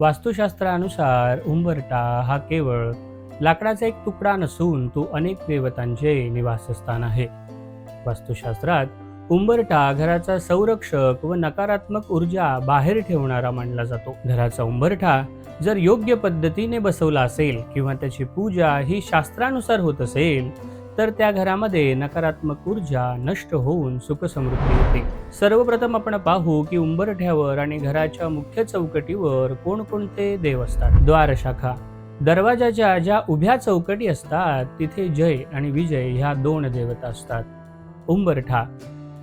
वास्तुशास्त्रानुसार उंबरठा हा केवळ लाकडाचा एक तुकडा नसून तो अनेक देवतांचे निवासस्थान आहे. वास्तुशास्त्रात उंबरठा घराचा संरक्षक व नकारात्मक ऊर्जा बाहेर ठेवणारा मानला जातो. घराचा उंबरठा जर योग्य पद्धतीने बसवला असेल किंवा त्याची पूजा ही शास्त्रानुसार होत असेल तर त्या घरामध्ये नकारात्मक ऊर्जा नष्ट होऊन सुखसमृद्धी होते. सर्वप्रथम आपण पाहू की उंबरठ्यावर आणि घराच्या मुख्य चौकटीवर कोणकोणते देव असतात. द्वारशाखा दरवाजाच्या ज्या उभ्या चौकटी असतात तिथे जय आणि विजय ह्या दोन देवता असतात. उंबरठा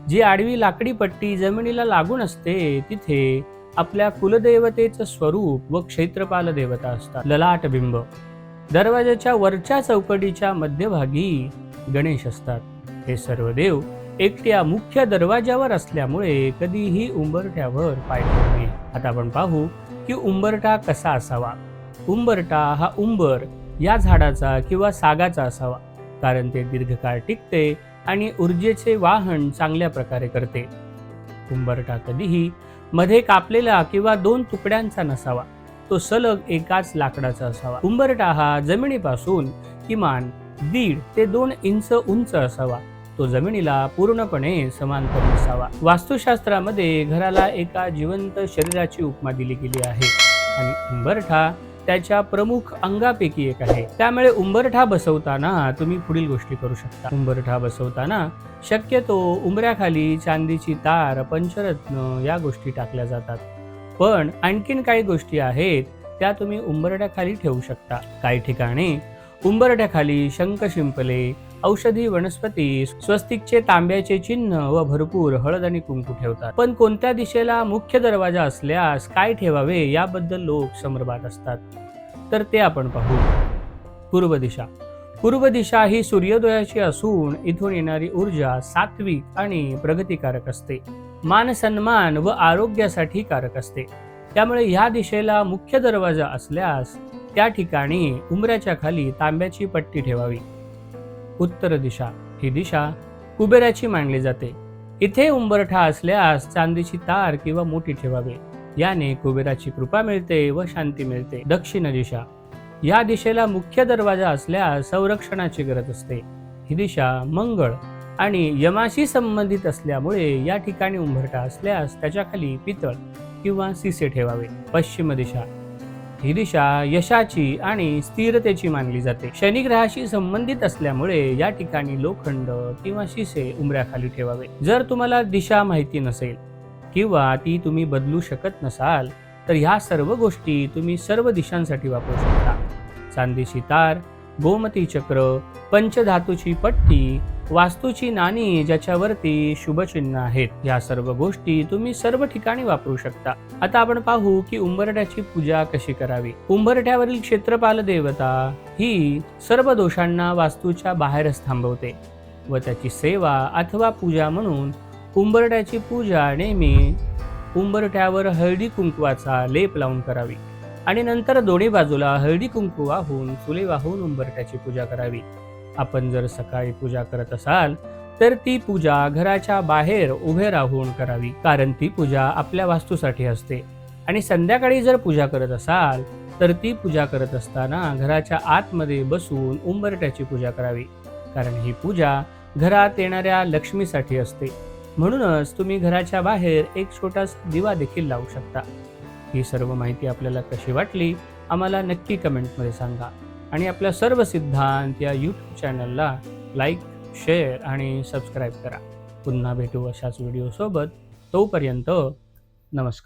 जी आडवी लाकडी पट्टी जमिनीला लागून असते तिथे आपल्या कुलदेवतेचं स्वरूप व क्षेत्रपाल देवता असतात. ललाटबिंब दरवाजाच्या वरच्या चौकटीच्या मध्यभागी गणेश असतात. हे सर्व देव एकट्या मुख्य दरवाजावर असल्यामुळे कधीही उंबरठ्यावर पाय ठेवू नये. आता आपण पाहू की उंबरठा कसा असावा. उंबरठा हा उंबर या झाडाचा किंवा सागाचा असावा, कारण ते दीर्घकाळ टिकते आणि ऊर्जेचे वाहन चांगल्या प्रकारे करते. उंबरठा कधीही मध्ये कापलेला किंवा दोन तुकड्यांचा नसावा, तो सलग एकाच लाकडाचा असावा. उंबरठा हा जमिनीपासून किमान 1.5 ते 2 इंच उंच असावा, तो जमिनीला पूर्णपणे समांतर नसावा. वास्तुशास्त्रामध्ये घराला एका जिवंत शरीराची उपमा दिली गेली आहे आणि उंबरठा त्याच्या प्रमुख अंगापैकी एक आहे. त्यामुळे उंबरठा बसवताना तुम्ही पुढील गोष्टी करू शकता. उंबरठा बसवताना शक्यतो उंबऱ्याखाली चांदीची तार, पंचरत्न या गोष्टी टाकल्या जातात. पण आणखीन काही गोष्टी आहेत त्या तुम्ही उंबरठ्याखाली ठेवू शकता. काही ठिकाणी उंबरठ्याखाली शंख शिंपले, औषधी वनस्पती, स्वस्तिकचे तांब्याचे चिन्ह व भरपूर हळद आणि कुंकू ठेवतात. पण कोणत्या दिशेला मुख्य दरवाजा असल्यास काय ठेवावे याबद्दल लोक समरबात असतात, तर ते आपण पाहू. पूर्व दिशा पूर्व दिशा ही सूर्योदयाची असून इथून येणारी ऊर्जा सात्विक आणि प्रगतिकारक असते, मान सन्मान व आरोग्यासाठी कारक असते. त्यामुळे ह्या दिशेला मुख्य दरवाजा असल्यास त्या ठिकाणी उंबऱ्याच्या खाली तांब्याची पट्टी ठेवावी. उत्तर दिशा ही दिशा कुबेराची मानली जाते. इथे उंबरठा असल्यास चांदीची तार किंवा मोठी ठेवावे, याने कुबेराची कृपा मिळते व शांती मिळते. दक्षिण दिशा या दिशेला मुख्य दरवाजा असल्यास संरक्षणाची गरज असते. ही दिशा मंगळ आणि यमाशी संबंधित असल्यामुळे या ठिकाणी उंबरठा असल्यास त्याच्या खाली पितळ किंवा सिसे ठेवावे. पश्चिम दिशा ही दिशा यशाची आणि स्थिरतेची मानली जाते. शनी ग्रहाशी संबंधित असल्यामुळे या ठिकाणी लोखंड किंवा शिसे उंबऱ्याखाली ठेवावे. जर तुम्हाला दिशा माहिती नसेल किंवा ती तुम्ही बदलू शकत नसाल तर ह्या सर्व गोष्टी तुम्ही सर्व दिशांसाठी वापरू शकता. चांदीची तार, गोमती चक्र, पंचधातूची पट्टी, वास्तूची नाणी ज्याच्यावरती शुभचिन्ह आहेत, या सर्व गोष्टी तुम्ही सर्व ठिकाणी वापरू शकता. आता आपण पाहू की उंबरठ्याची पूजा कशी करावी. उंबरठ्यावरील क्षेत्रपाल देवता ही सर्व दोषांना वास्तूच्या बाहेरच थांबवते व त्याची सेवा अथवा पूजा म्हणून उंबरठ्याची पूजा नेहमी उंबरठ्यावर हळदी कुंकवाचा लेप लावून करावी आणि नंतर दोन्ही बाजूला हळदी कुंकू वाहून, फुले वाहून उंबरठ्याची पूजा करावी. आपण जर सकाळी पूजा करत असाल तर ती पूजा घराच्या बाहेर उभे राहून करावी, कारण ती पूजा आपल्या वास्तूसाठी असते. आणि संध्याकाळी जर पूजा करत असाल तर ती पूजा करत असताना घराच्या आतमध्ये बसून उंबरठ्याची पूजा करावी, कारण ही पूजा घरात येणाऱ्या लक्ष्मीसाठी असते. म्हणूनच तुम्ही घराच्या बाहेर एक छोटासा दिवा देखील लावू शकता. ही सर्व माहिती आपल्याला कशी वाटली आम्हाला नक्की कमेंटमध्ये सांगा आणि आपल्या सर्व सिद्धांत या यूट्यूब चॅनलला लाईक, शेअर आणि सबस्क्राईब करा. पुन्हा भेटू अशाच व्हिडिओसोबत. तोपर्यंत नमस्कार.